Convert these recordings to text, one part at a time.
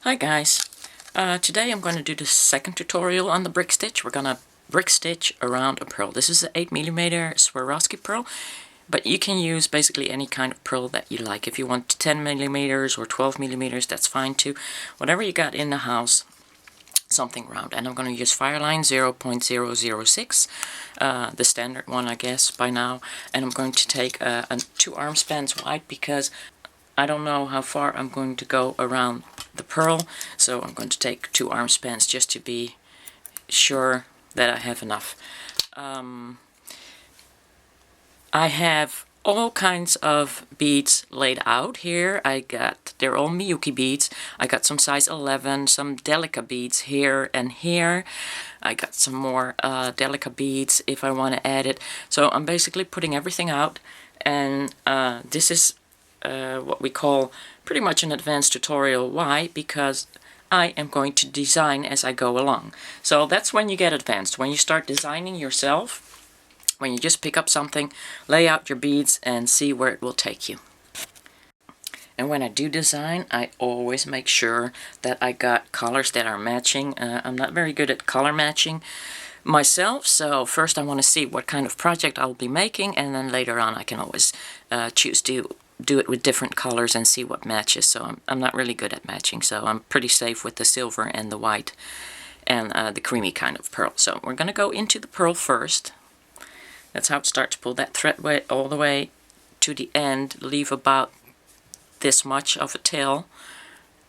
Hi guys, today I'm going to do the second tutorial on the brick stitch. We're going to brick stitch around a pearl. This is an 8mm Swarovski pearl, but you can use basically any kind of pearl that you like. If you want 10mm or 12mm, that's fine too. Whatever you got in the house, something round. And I'm going to use Fireline 0.006, the standard one I guess by now. And I'm going to take a 2 arm spans wide because I don't know how far I'm going to go around the pearl, so I'm going to take 2 arm spans just to be sure that I have enough. I have all kinds of beads laid out here. They're all Miyuki beads. I got some size 11, some Delica beads here and here. I got some more Delica beads if I want to add it. So I'm basically putting everything out, and this is what we call pretty much an advanced tutorial. Why? Because I am going to design as I go along. So that's when you get advanced, when you start designing yourself, when you just pick up something, lay out your beads and see where it will take you. And when I do design, I always make sure that I got colors that are matching. I'm not very good at color matching myself, so first I want to see what kind of project I'll be making, and then later on I can always choose to do it with different colors and see what matches. So I'm not really good at matching, so I'm pretty safe with the silver and the white and the creamy kind of pearl. So we're going to go into the pearl first. That's how it starts. Pull that thread all the way to the end, leave about this much of a tail,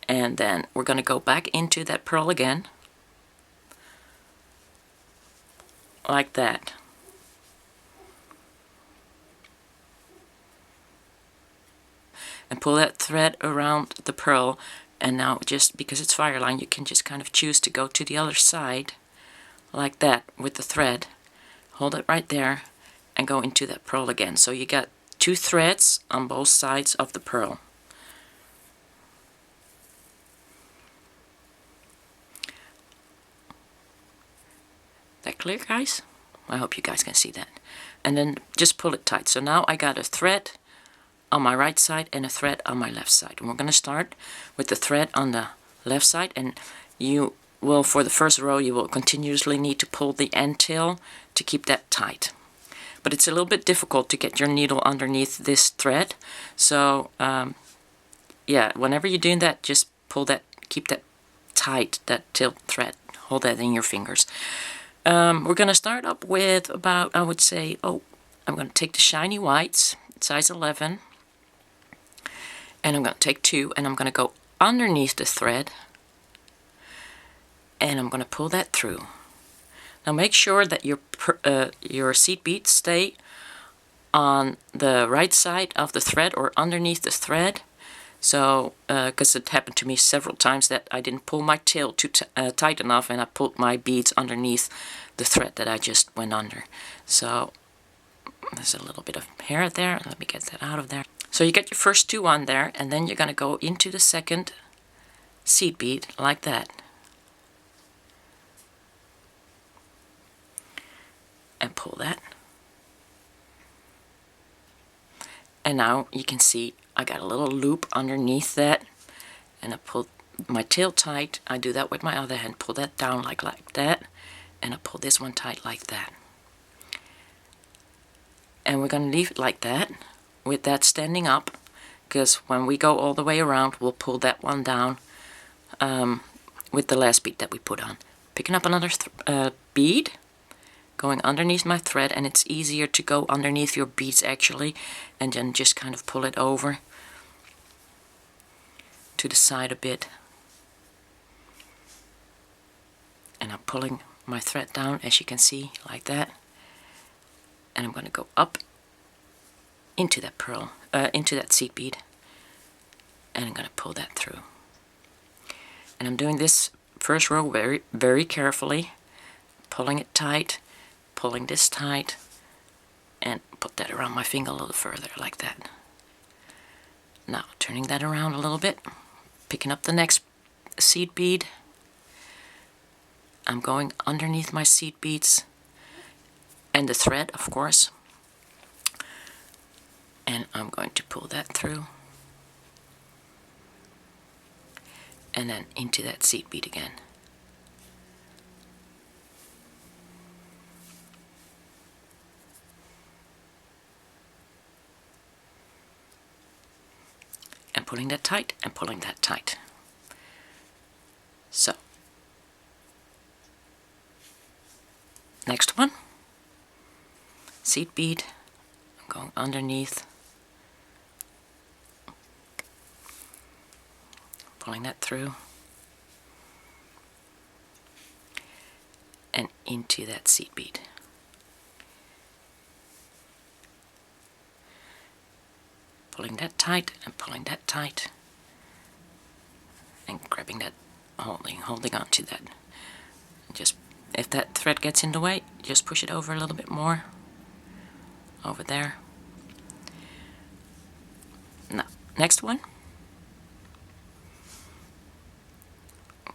and then we're going to go back into that pearl again, like that. And pull that thread around the pearl, and now just because it's Fireline, you can just kind of choose to go to the other side, like that, with the thread. Hold it right there, and go into that pearl again. So you got 2 threads on both sides of the pearl. That clear, guys? I hope you guys can see that. And then just pull it tight. So now I got a thread on my right side and a thread on my left side. And we're going to start with the thread on the left side, and you will, for the first row, you will continuously need to pull the end tail to keep that tight. But it's a little bit difficult to get your needle underneath this thread. So yeah, whenever you're doing that, just pull that, keep that tight, that tail thread. Hold that in your fingers. We're going to start up with about, I would say, I'm going to take the shiny whites, size 11, and I'm going to take 2, and I'm going to go underneath the thread, and I'm going to pull that through. Now make sure that your seed beads stay on the right side of the thread or underneath the thread. So, because it happened to me several times that I didn't pull my tail too tight enough, and I pulled my beads underneath the thread that I just went under. So there's a little bit of hair there. Let me get that out of there. So you get your first 2 on there, and then you're going to go into the second seed bead like that. And pull that. And now you can see I got a little loop underneath that, and I pull my tail tight. I do that with my other hand. Pull that down like that, and I pull this one tight like that. And we're going to leave it like that, with that standing up, because when we go all the way around, we'll pull that one down with the last bead that we put on. Picking up another bead, going underneath my thread, and it's easier to go underneath your beads actually, and then just kind of pull it over to the side a bit. And I'm pulling my thread down, as you can see, like that. And I'm going to go up into that pearl, into that seed bead, and I'm going to pull that through. And I'm doing this first row very, very carefully, pulling it tight, pulling this tight, and put that around my finger a little further, like that. Now, turning that around a little bit, picking up the next seed bead. I'm going underneath my seed beads, and the thread, of course, and I'm going to pull that through. and then into that seed bead again. And pulling that tight and pulling that tight. So, next one, seed bead, I'm going underneath, pulling that through, and into that seed bead. Pulling that tight and pulling that tight, and grabbing that, holding on to that. Just, if that thread gets in the way, just push it over a little bit more, over there. Now, next one,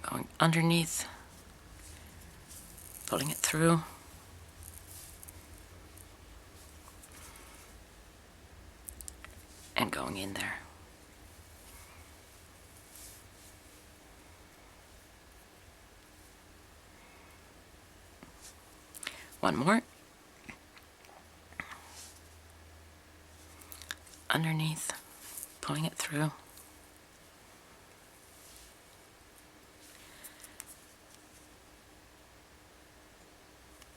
going underneath, pulling it through, and going in there. One more. Underneath, pulling it through.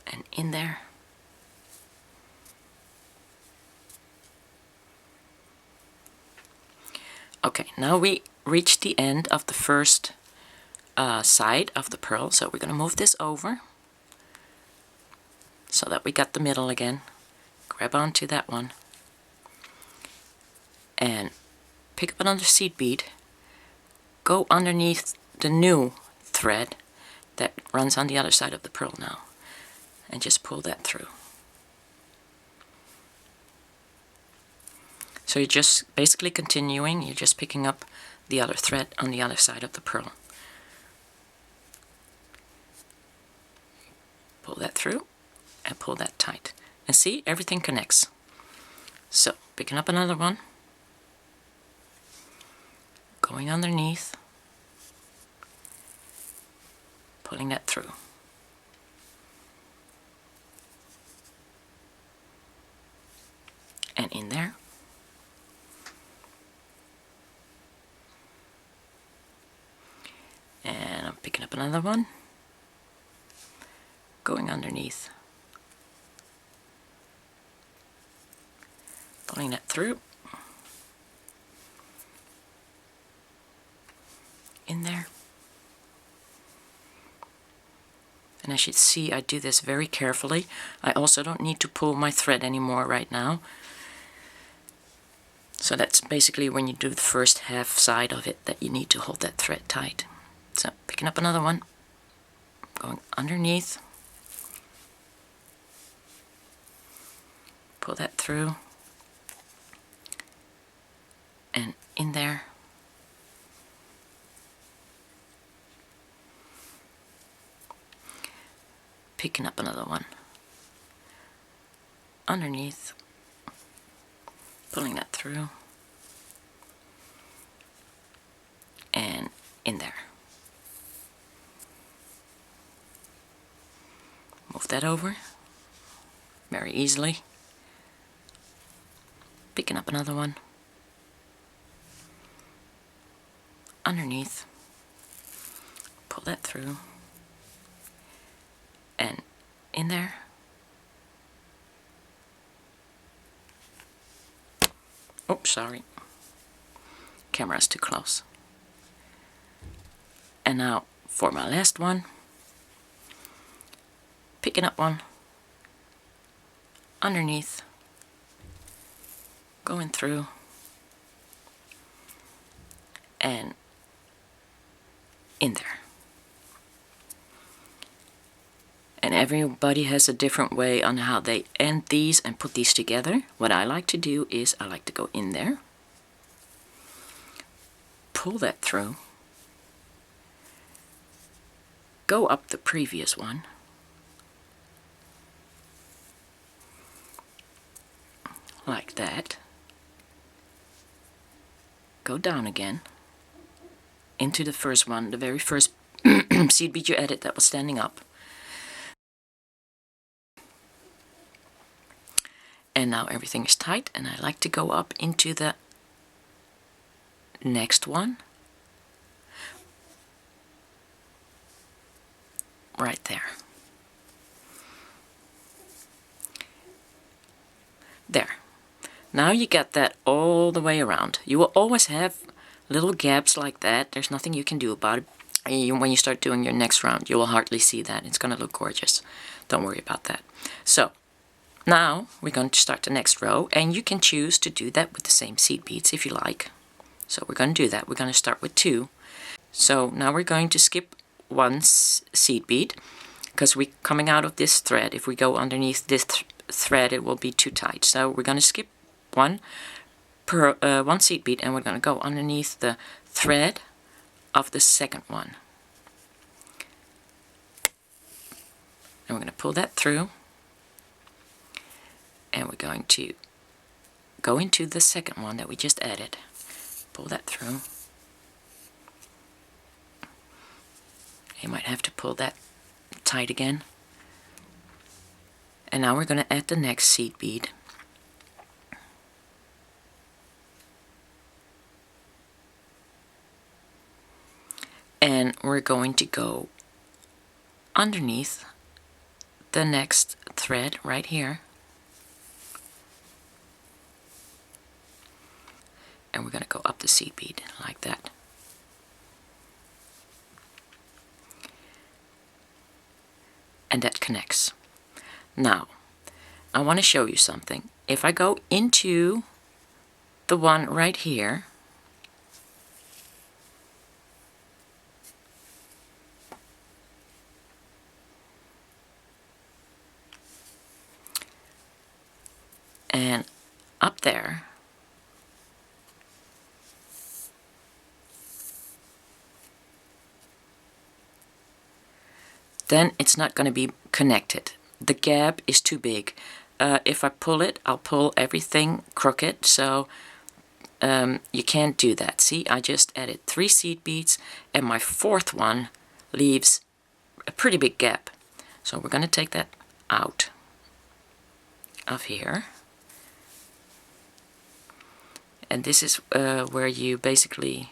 And in there. Okay, now we reached the end of the first side of the pearl, so we're going to move this over so that we got the middle again. Grab onto that one and pick up another seed bead, go underneath the new thread that runs on the other side of the pearl now, and just pull that through. So you're just basically continuing, you're just picking up the other thread on the other side of the pearl. Pull that through and pull that tight. And see, everything connects. So, picking up another one, going underneath, pulling that through. And in there. And I'm picking up another one, going underneath, pulling that through, in there. And as you see, I do this very carefully. I also don't need to pull my thread anymore right now. So that's basically when you do the first half side of it that you need to hold that thread tight. So picking up another one, going underneath, pull that through, and in there. Picking up another one, underneath, pulling that through, and in there. Move that over very easily. Picking up another one, underneath, pull that through, and in there. Oops, sorry. Camera's too close. And now for my last one, picking up one, underneath, going through, and in there. And everybody has a different way on how they end these and put these together. What I like to do is I like to go in there, pull that through, go up the previous one, like that, go down again, into the first one, the very first seed bead you added that was standing up. And now everything is tight, and I like to go up into the next one. Right there. There. Now you get that all the way around. You will always have little gaps like that. There's nothing you can do about it. When you start doing your next round, you will hardly see that. It's going to look gorgeous. Don't worry about that. So, now we're going to start the next row, and you can choose to do that with the same seed beads if you like. So we're going to do that. We're going to start with 2. So now we're going to skip 1 seed bead, because we're coming out of this thread. If we go underneath this thread, it will be too tight. So we're going to skip one seed bead, and we're going to go underneath the thread of the second one. And we're going to pull that through, and we're going to go into the second one that we just added. Pull that through. You might have to pull that tight again. And now we're going to add the next seed bead. And we're going to go underneath the next thread right here. And we're going to go up the seed bead like that. And that connects. Now, I want to show you something. If I go into the one right here, and up there, then it's not going to be connected. The gap is too big. If I pull it, I'll pull everything crooked, so you can't do that. See, I just added 3 seed beads, and my 4th one leaves a pretty big gap. So we're going to take that out of here. And this is where you basically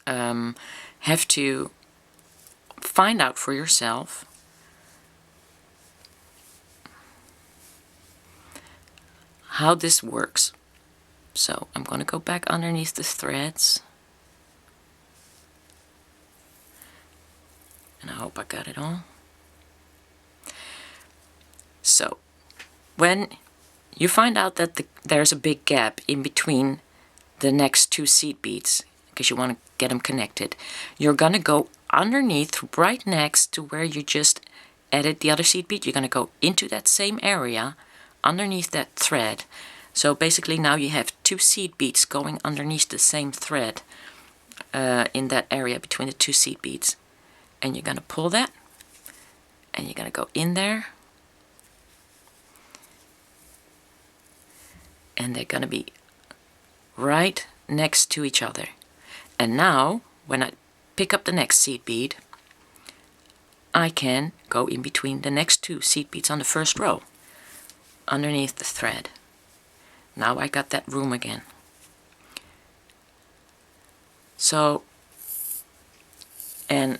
have to find out for yourself how this works. So I'm going to go back underneath the threads, and I hope I got it all. So when you find out that there's a big gap in between the next 2 seed beads, because you want to get them connected, you're going to go underneath, right next to where you just added the other seed bead. You're going to go into that same area underneath that thread. So basically now you have 2 seed beads going underneath the same thread in that area between the 2 seed beads. And you're going to pull that, and you're going to go in there, and they're going to be right next to each other. And now when I pick up the next seed bead, I can go in between the next 2 seed beads on the first row underneath the thread. Now I got that room again. So, and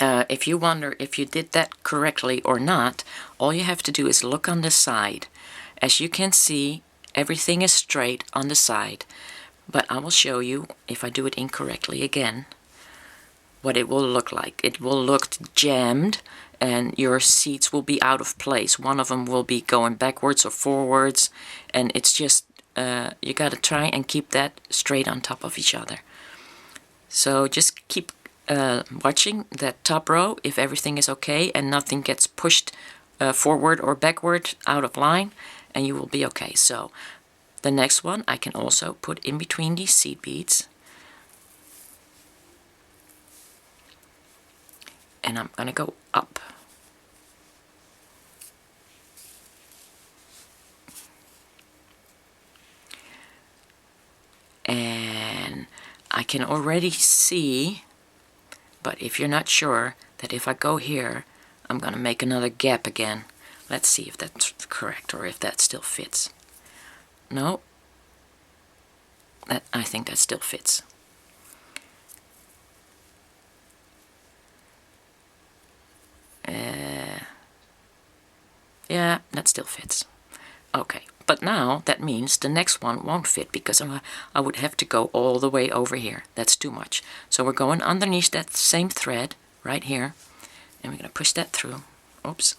if you wonder if you did that correctly or not, all you have to do is look on the side. As you can see, everything is straight on the side, but I will show you, if I do it incorrectly again, what it will look like. It will look jammed, and your seeds will be out of place. One of them will be going backwards or forwards, and it's just, you gotta try and keep that straight on top of each other. So just keep watching that top row if everything is okay and nothing gets pushed forward or backward out of line, and you will be okay. So the next one I can also put in between these seed beads, and I'm gonna go up. And I can already see, but if you're not sure, that if I go here, I'm gonna make another gap again. Let's see if that's correct or if that still fits. No, I think that still fits. Yeah, that still fits. Okay, but now that means the next one won't fit because I would have to go all the way over here. That's too much. So we're going underneath that same thread right here, and we're going to push that through. Oops.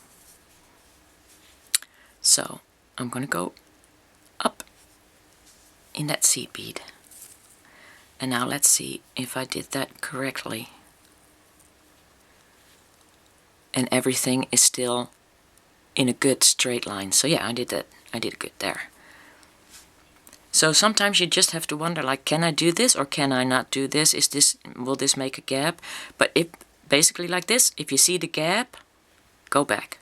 So I'm going to go up in that seed bead. And now let's see if I did that correctly. And everything is still in a good straight line. So yeah, I did that. I did good there. So sometimes you just have to wonder, like, can I do this or can I not do this? Will this make a gap? But if basically like this, if you see the gap, go back.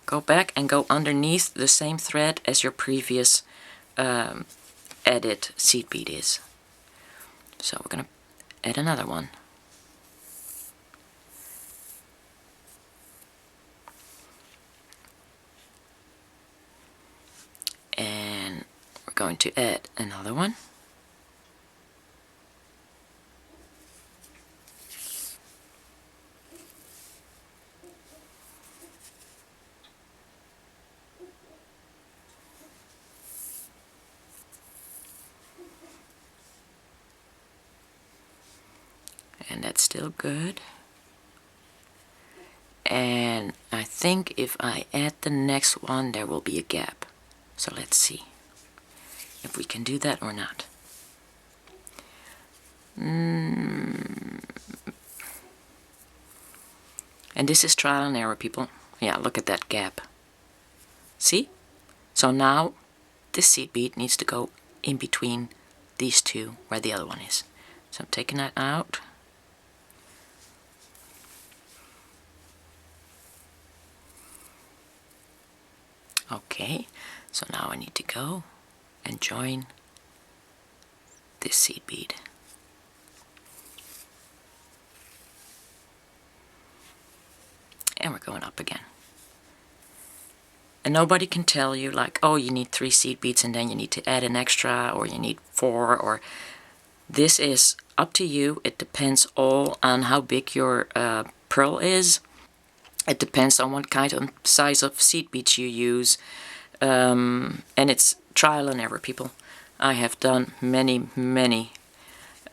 Go back and go underneath the same thread as your previous added seed bead is. So we're going to add another one. And we're going to add another one. And that's still good. And I think if I add the next one, there will be a gap. So let's see if we can do that or not. And this is trial and error, people. Yeah, look at that gap. See? So now this seed bead needs to go in between these two where the other one is. So I'm taking that out. Okay, so now I need to go and join this seed bead. And we're going up again. And nobody can tell you like, oh, you need 3 seed beads and then you need to add an extra, or you need 4, or this is up to you. It depends all on how big your pearl is. It depends on what kind of size of seed beads you use. And it's trial and error, people. I have done many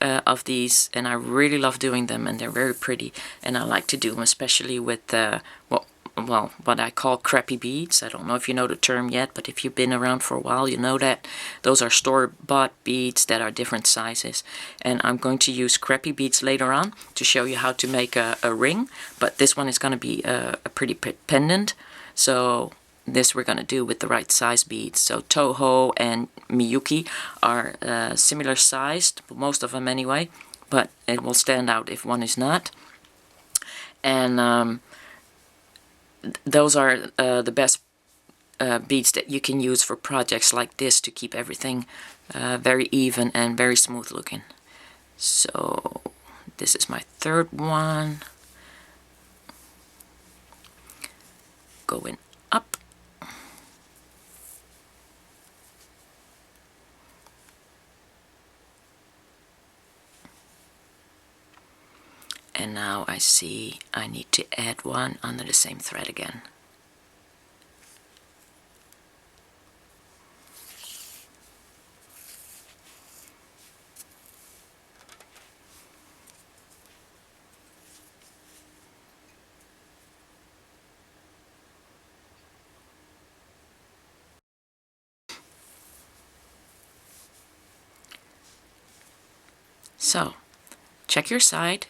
of these, and I really love doing them, and they're very pretty. And I like to do them, especially with what I call crappy beads. I don't know if you know the term yet, but if you've been around for a while, you know that. Those are store-bought beads that are different sizes. And I'm going to use crappy beads later on to show you how to make a ring. But this one is going to be a pretty pendant. So this we're going to do with the right size beads. So Toho and Miyuki are similar sized, most of them anyway. But it will stand out if one is not. And those are the best beads that you can use for projects like this to keep everything very even and very smooth looking. So this is my third one. Going up. And now I see I need to add one under the same thread again. So, check your side.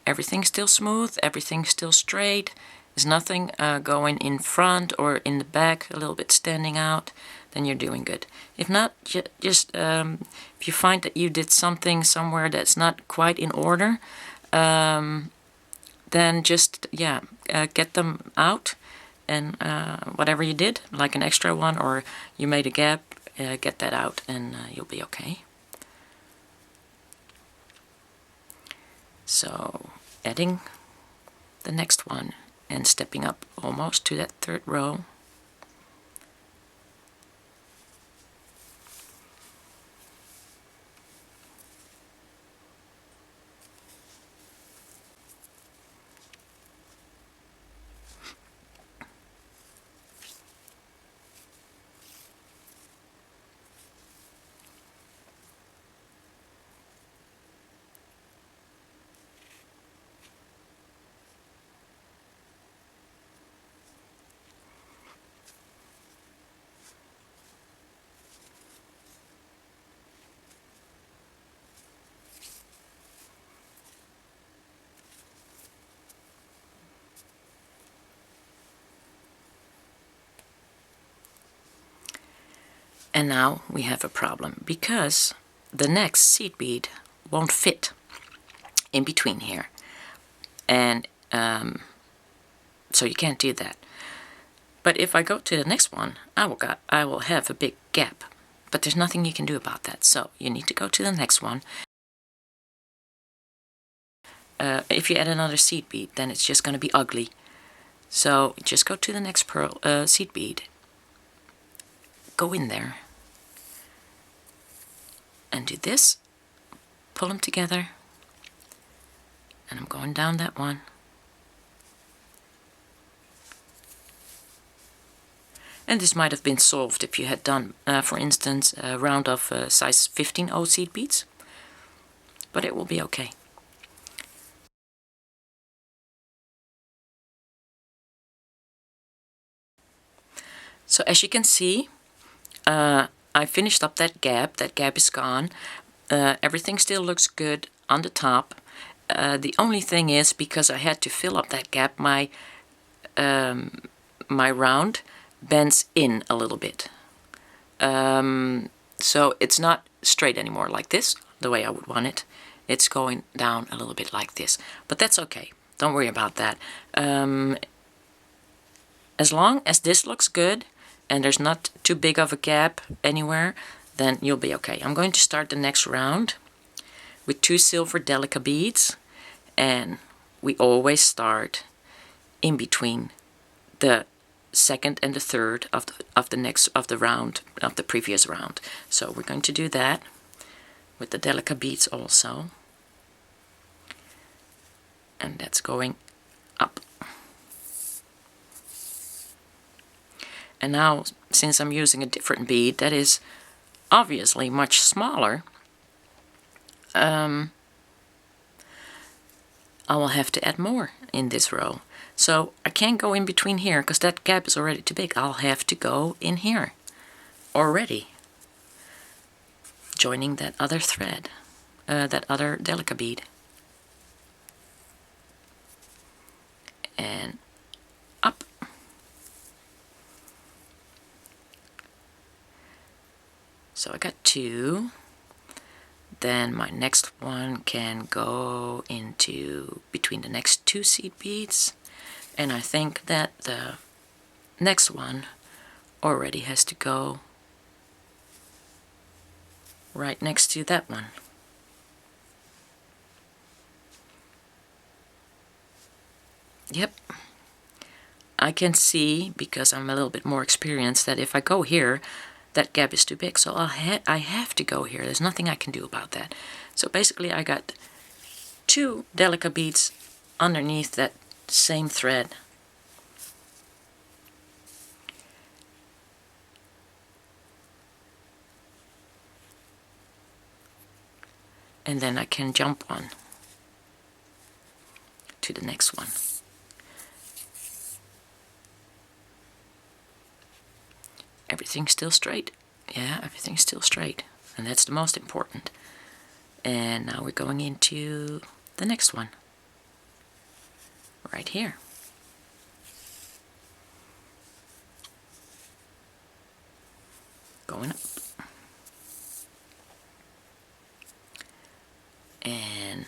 Everything's still smooth, everything's still straight. There's nothing going in front or in the back, a little bit standing out. Then you're doing good. If not, just if you find that you did something somewhere that's not quite in order, then just, yeah, get them out. And whatever you did, like an extra one or you made a gap, get that out and you'll be okay. So adding the next one and stepping up almost to that third row. And now we have a problem because the next seed bead won't fit in between here. And so you can't do that. But if I go to the next one, I will have a big gap. But there's nothing you can do about that. So you need to go to the next one. If you add another seed bead, then it's just going to be ugly. So just go to the next seed bead. Go in there and do this. Pull them together. And I'm going down that one. And this might have been solved if you had done, for instance, a round of size 15 seed beads. But it will be okay. So as you can see, I finished up that gap. That gap is gone. Everything still looks good on the top. The only thing is, because I had to fill up that gap, my round bends in a little bit. So it's not straight anymore like this, the way I would want it. It's going down a little bit like this. But that's okay. Don't worry about that. As long as this looks good and there's not too big of a gap anywhere, then you'll be okay. I'm going to start the next round with 2 silver delica beads, and we always start in between the second and the third of the previous round. So we're going to do that with the delica beads also, and that's going up. And now, since I'm using a different bead that is obviously much smaller, I will have to add more in this row. So I can't go in between here because that gap is already too big. I'll have to go in here already, joining that other thread, that other delica bead. And up. So I got 2. Then my next one can go into between the next 2 seed beads. And I think that the next one already has to go right next to that one. Yep. I can see, because I'm a little bit more experienced, that if I go here, that gap is too big, so I have to go here. There's nothing I can do about that. So basically I got 2 delica beads underneath that same thread. And then I can jump on to the next one. Everything's still straight. Yeah, everything's still straight. And that's the most important. And now we're going into the next one. Right here. Going up. And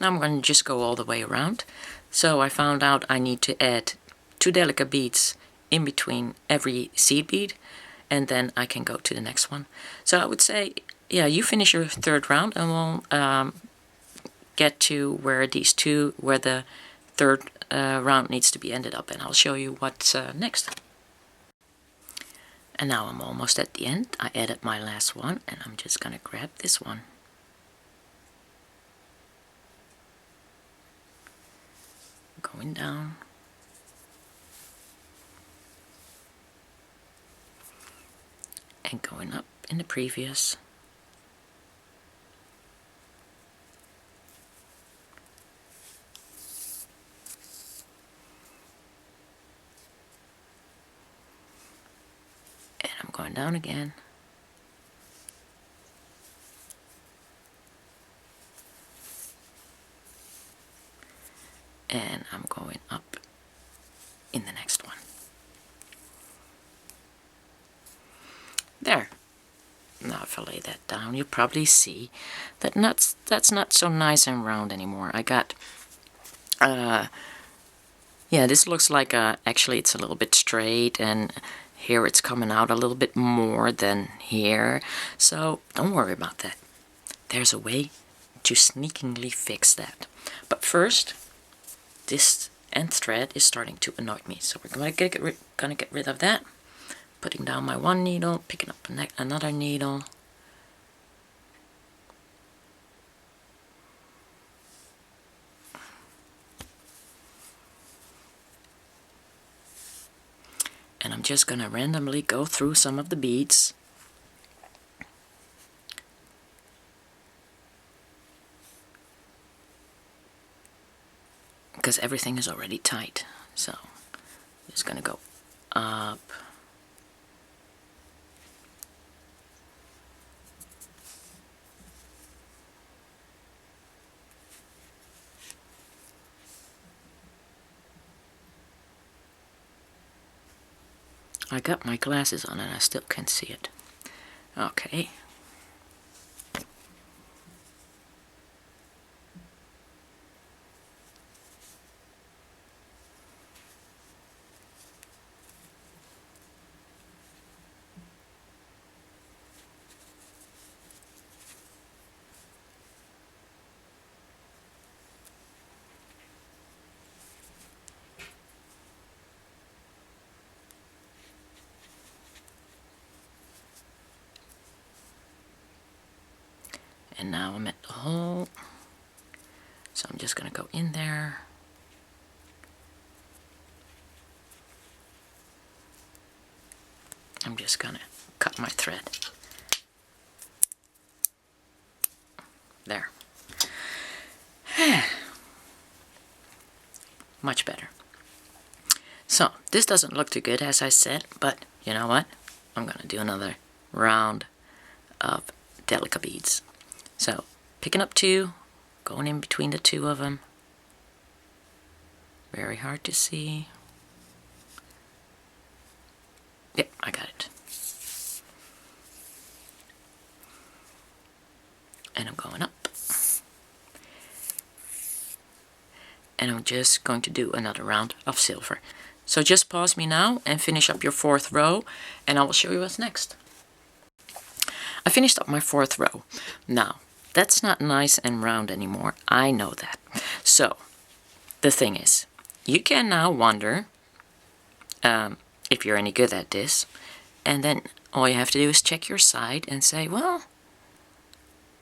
now I'm going to just go all the way around. So I found out I need to add 2 delica beads in between every seed bead, and then I can go to the next one. So I would say, yeah, you finish your 3rd round and we'll get to where the third round needs to be ended up, and I'll show you what's next. And now I'm almost at the end. I added my last one, and I'm just gonna grab this one. Going down. And going up in the previous. And I'm going down again. And I'm going up in the next one. There. Now if I lay that down, you'll probably see that that's not so nice and round anymore. I got, yeah, this looks like actually it's a little bit straight, and here it's coming out a little bit more than here. So don't worry about that. There's a way to sneakingly fix that. But first, this end thread is starting to annoy me, so we're gonna get rid of that. Putting down my one needle, picking up another needle. And I'm just gonna randomly go through some of the beads. Because everything is already tight. So I'm just gonna go up. I got my glasses on and I still can't see it. Okay. And now I'm at the hole, so I'm just going to go in there. I'm just going to cut my thread. There. Much better. So, this doesn't look too good, as I said, but you know what? I'm going to do another round of delicate beads. So, picking up two, going in between the two of them. Very hard to see. Yep, I got it. And I'm going up. And I'm just going to do another round of silver. So just pause me now and finish up your fourth row, and I will show you what's next. I finished up my fourth row. Now, that's not nice and round anymore. I know that. So, the thing is, you can now wonder if you're any good at this, and then all you have to do is check your side and say, well,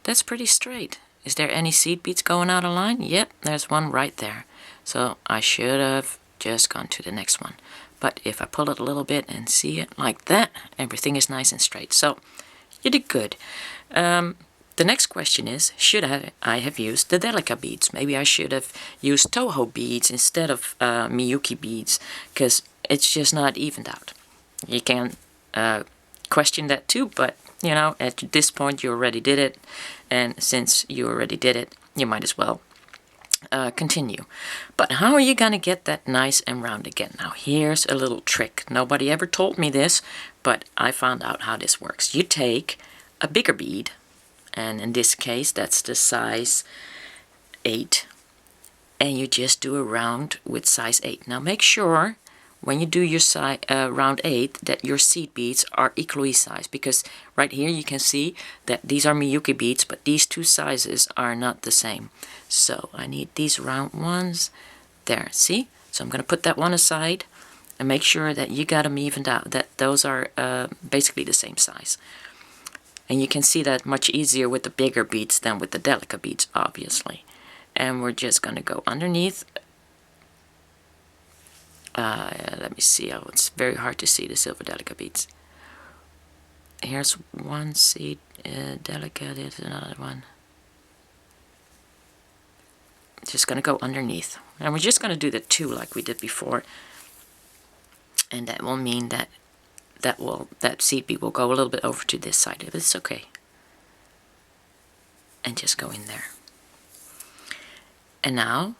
that's pretty straight. Is there any seed beads going out of line? Yep, there's one right there. So I should have just gone to the next one. But if I pull it a little bit and see it like that, everything is nice and straight. So you did good. The next question is, should I have used the Delica beads? Maybe I should have used Toho beads instead of Miyuki beads, because it's just not evened out. You can question that too, but you know, at this point you already did it, and since you already did it, you might as well continue. But how are you gonna get that nice and round again? Now here's a little trick. Nobody ever told me this, but I found out how this works. You take a bigger bead, and in this case that's the size 8, and you just do a round with size 8. Now make sure when you do your round 8, that your seed beads are equally sized, because right here you can see that these are Miyuki beads, but these two sizes are not the same. So I need these round ones there, see? So I'm going to put that one aside and make sure that you got them evened out, that those are basically the same size. And you can see that much easier with the bigger beads than with the delicate beads, obviously. And we're just going to go underneath. Let me see. Oh, it's very hard to see the silver delicate beads. Here's one seed delicate. Here's another one. Just going to go underneath. And we're just going to do the 2 like we did before. And that will mean that that seed bead will go a little bit over to this side. But it's okay. And just go in there. And now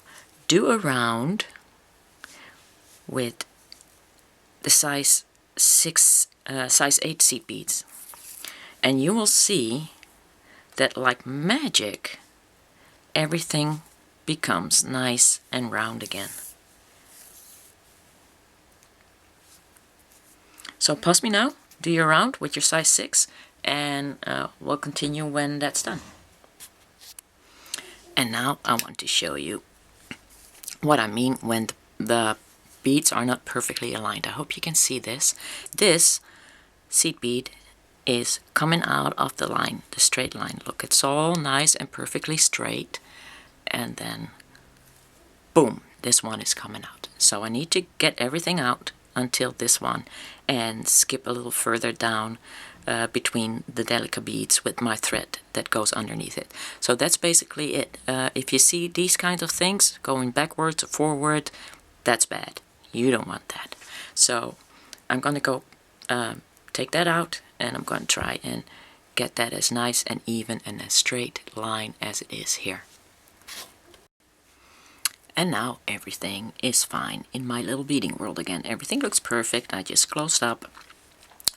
do a round with the size 8 seed beads, and you will see that like magic everything becomes nice and round again. So pause me now, do your round with your size 6, and we'll continue when that's done. And now I want to show you what I mean when the beads are not perfectly aligned. I hope you can see this. This seed bead is coming out of the line, the straight line. Look, it's all nice and perfectly straight, and then boom, this one is coming out. So I need to get everything out until this one and skip a little further down between the delicate beads with my thread that goes underneath it. So that's basically it. If you see these kinds of things going backwards or forward, that's bad. You don't want that. So I'm going to go take that out, and I'm going to try and get that as nice and even and as straight line as it is here. And now everything is fine in my little beading world again. Everything looks perfect. I just closed up.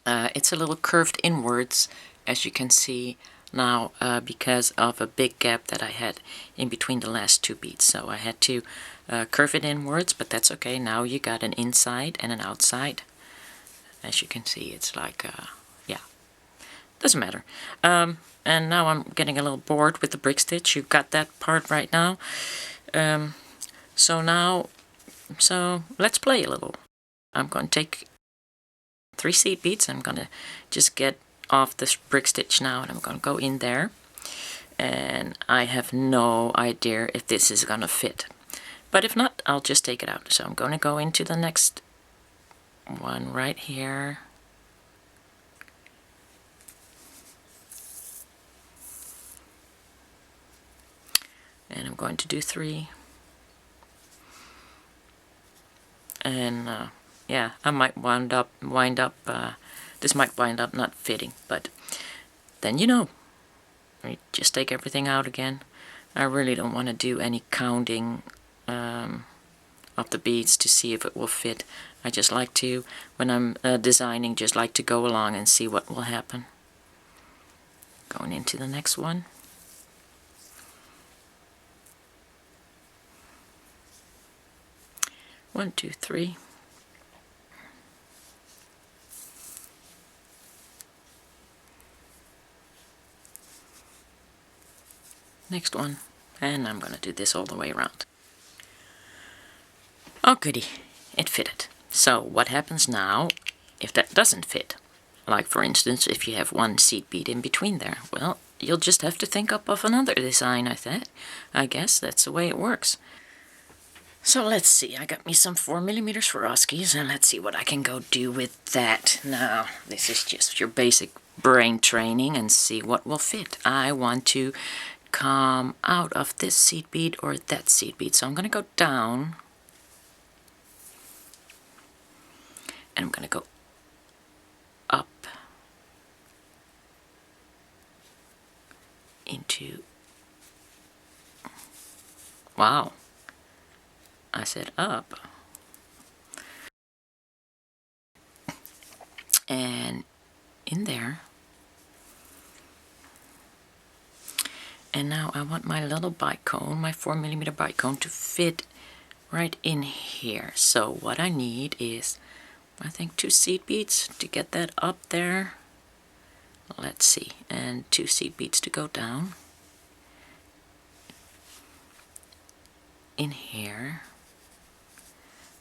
It's a little curved inwards, as you can see now, because of a big gap that I had in between the last 2 beads. So I had to curve it inwards, but that's okay. Now you got an inside and an outside. As you can see, it's like, yeah, doesn't matter. And now I'm getting a little bored with the brick stitch. You've got that part right now. So let's play a little. I'm going to take 3 seed beads. I'm going to just get off this brick stitch now, and I'm going to go in there. And I have no idea if this is going to fit. But if not, I'll just take it out. So I'm going to go into the next one right here. And I'm going to do 3. And yeah, I might this might wind up not fitting, but then you know, I just take everything out again. I really don't want to do any counting of the beads to see if it will fit. I just like to, when I'm designing, just like to go along and see what will happen. Going into the next one. One, two, 3. Next one. And I'm going to do this all the way around. Oh goody, it fitted. So what happens now if that doesn't fit? Like for instance, if you have 1 seed bead in between there, well, you'll just have to think up of another design. I guess that's the way it works. So let's see, I got me some 4mm Swarovskis, and let's see what I can go do with that. Now, this is just your basic brain training, and see what will fit. I want to come out of this seed bead or that seed bead. So I'm going to go down, and I'm going to go up into, wow, I said up, and in there. And now I want my little bite cone, my 4mm bite cone, to fit right in here. So what I need is, I think, 2 seed beads to get that up there. Let's see, and 2 seed beads to go down in here.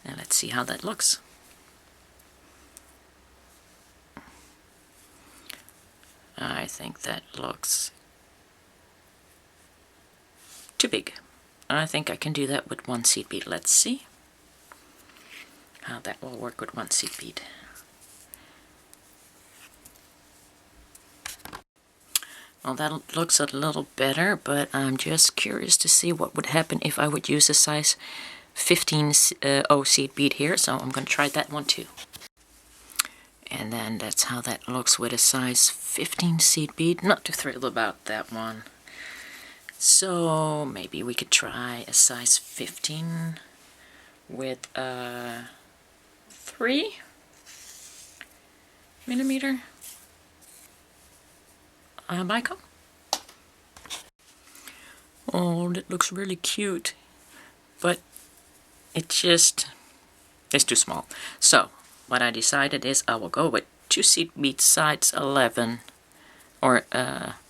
And let's see how that looks. I think that looks too big. I think I can do that with 1 seed bead. Let's see how that will work with 1 seed bead. Well, that looks a little better, but I'm just curious to see what would happen if I would use a size 15 seed bead here, so I'm going to try that one too. And then that's how that looks with a size 15 seed bead. Not too thrilled about that one. So maybe we could try a size 15 with a 3mm bicone. Oh, that looks really cute, but it's too small. So what I decided is I will go with 2 seed bead size 11, or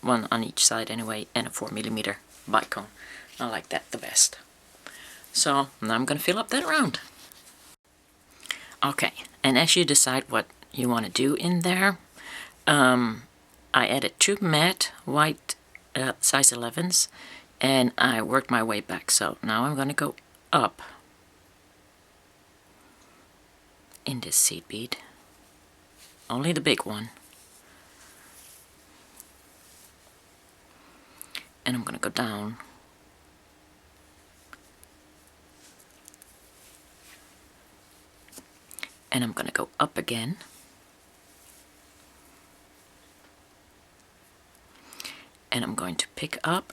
one on each side anyway, and a 4mm bicone. I like that the best. So now I'm gonna fill up that round. Okay, and as you decide what you want to do in there, I added 2 matte white size 11s, and I worked my way back. So now I'm going to go up in this seed bead, only the big one, and I'm going to go down, and I'm going to go up again, and I'm going to pick up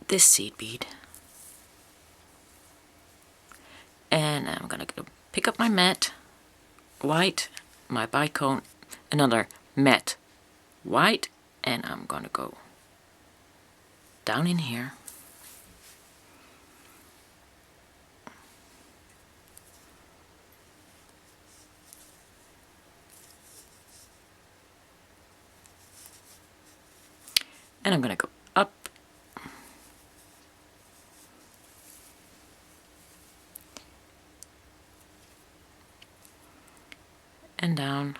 this seed bead, and I'm going to go pick up my matte white, my bicone, another matte white, and I'm going to go down in here, and I'm going to go up and down,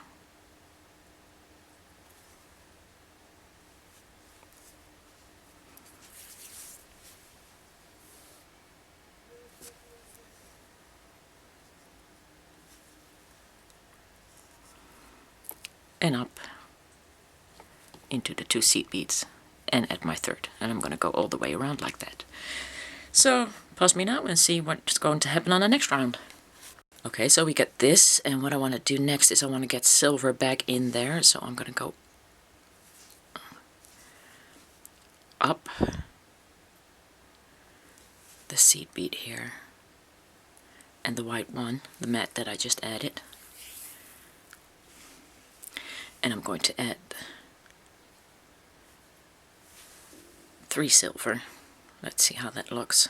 and up into the 2 seed beads, and add my third, and I'm going to go all the way around like that. So pause me now and see what's going to happen on the next round. Okay, so we get this, and what I want to do next is I want to get silver back in there, so I'm going to go up the seed bead here, and the white one, the matte that I just added, and I'm going to add 3 silver. Let's see how that looks.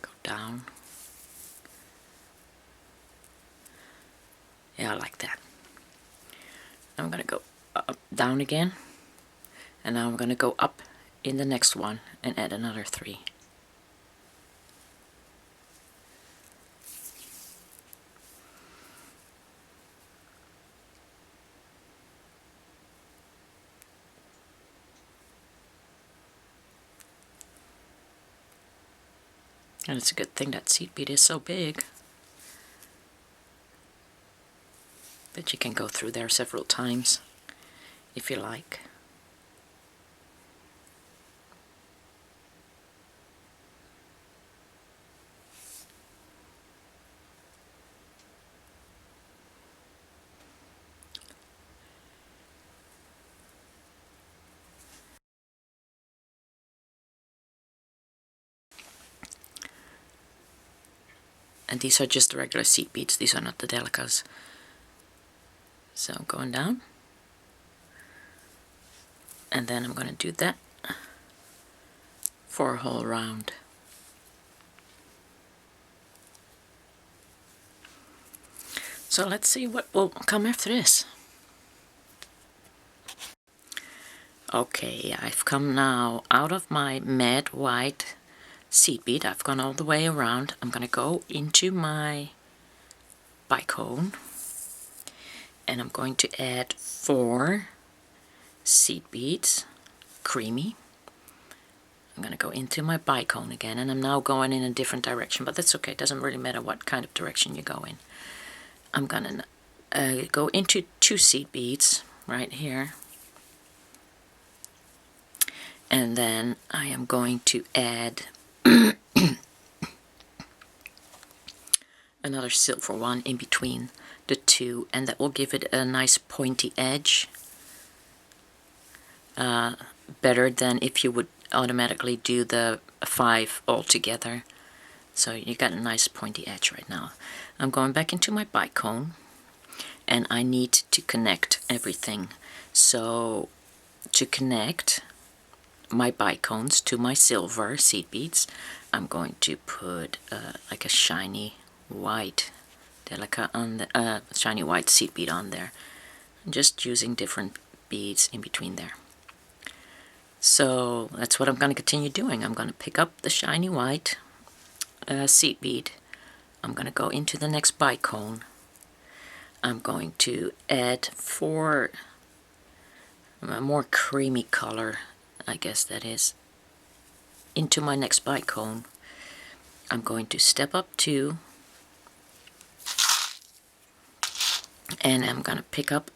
Go down. Yeah, I like that. I'm going to go up, down again, and now I'm going to go up in the next one and add another 3. And it's a good thing that seed bead is so big that you can go through there several times if you like. And these are just the regular seed beads, these are not the delicas. So I'm going down, and then I'm going to do that for a whole round. So let's see what will come after this. Okay, I've come now out of my matte white seed bead. I've gone all the way around. I'm going to go into my bicone and I'm going to add 4 seed beads, creamy. I'm going to go into my bicone again, and I'm now going in a different direction, but that's okay. It doesn't really matter what kind of direction you go in. I'm going to go into 2 seed beads right here. And then I am going to add another silver one in between the 2, and that will give it a nice pointy edge. Better than if you would automatically do the 5 all together. So you got a nice pointy edge right now. I'm going back into my bicone, and I need to connect everything. So to connect my bicones to my silver seed beads, I'm going to put like a shiny white on the shiny white seed bead on there. I'm just using different beads in between there. So that's what I'm going to continue doing. I'm going to pick up the shiny white seed bead. I'm going to go into the next bicone. I'm going to add 4 more creamy color, I guess that is, into my next bicone. I'm going to step up 2, and I'm going to pick up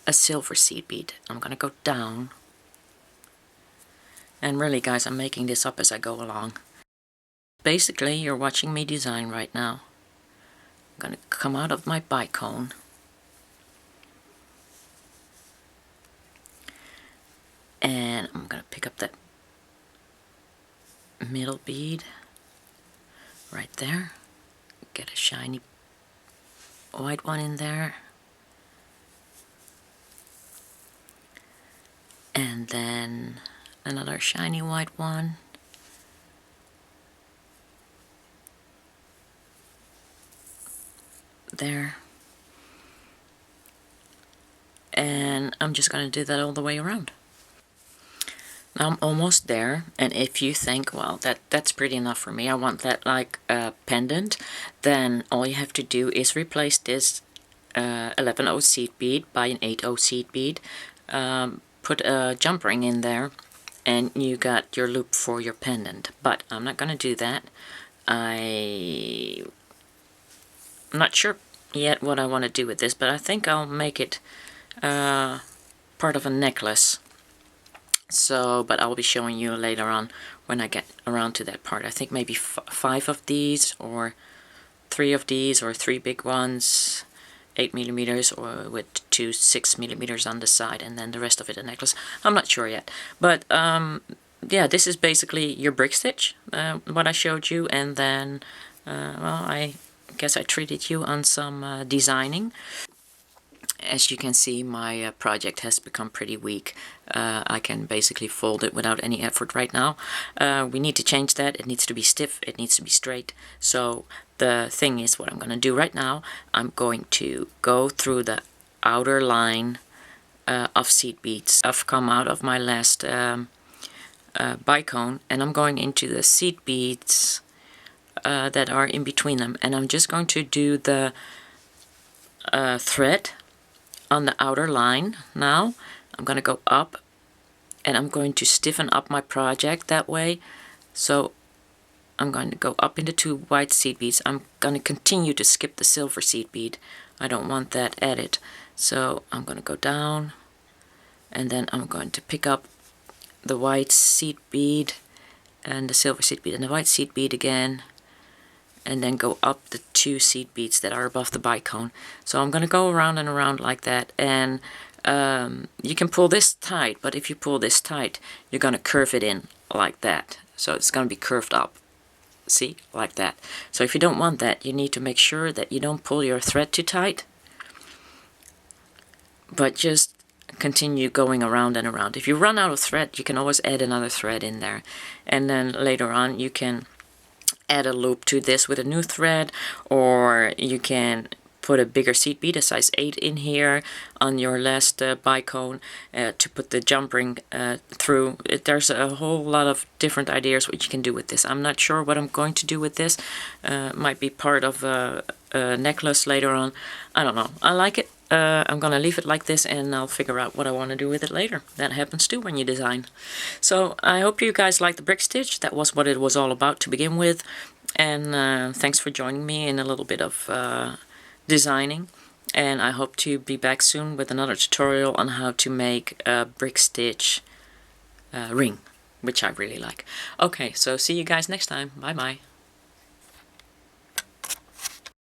a silver seed bead. I'm going to go down, and really guys, I'm making this up as I go along. Basically, you're watching me design right now. I'm going to come out of my bicone, and I'm going to pick up that middle bead right there, get a shiny white one in there, and then another shiny white one, there, and I'm just going to do that all the way around. Now I'm almost there, and if you think, well, that's pretty enough for me, I want that like a pendant, then all you have to do is replace this 11/0 seed bead by an 8/0 seed bead, put a jump ring in there, and you got your loop for your pendant. But I'm not going to do that. I'm not sure yet what I want to do with this, but I think I'll make it part of a necklace. So, but I'll be showing you later on when I get around to that part. I think maybe 5 of these, or 3 of these, or 3 big ones, 8mm, or with 2 6mm on the side, and then the rest of it a necklace. I'm not sure yet. But yeah, this is basically your brick stitch, what I showed you, and then, well, I guess I treated you on some designing. As you can see, my project has become pretty weak. I can basically fold it without any effort right now. We need to change that. It needs to be stiff, it needs to be straight. So the thing is, what I'm going to do right now, I'm going to go through the outer line of seed beads. I've come out of my last bicone, and I'm going into the seed beads that are in between them, and I'm just going to do the thread on the outer line. Now I'm going to go up, and I'm going to stiffen up my project that way. So I'm going to go up into 2 white seed beads. I'm going to continue to skip the silver seed bead. I don't want that added. So I'm going to go down, and then I'm going to pick up the white seed bead and the silver seed bead and the white seed bead again, and then go up the 2 seed beads that are above the bicone. So I'm going to go around and around like that, and you can pull this tight, but if you pull this tight, you're going to curve it in like that. So it's going to be curved up, see, like that. So if you don't want that, you need to make sure that you don't pull your thread too tight, but just continue going around and around. If you run out of thread, you can always add another thread in there, and then later on you can add a loop to this with a new thread, or you can put a bigger seed bead, a size 8 in here on your last bicone to put the jump ring through. There's a whole lot of different ideas what you can do with this. I'm not sure what I'm going to do with this. Might be part of a necklace later on. I don't know. I like it. I'm gonna leave it like this and I'll figure out what I want to do with it later. That happens too when you design. So I hope you guys like the brick stitch. That was what it was all about to begin with. And thanks for joining me in a little bit of designing. And I hope to be back soon with another tutorial on how to make a brick stitch ring, which I really like. Okay, so see you guys next time. Bye bye.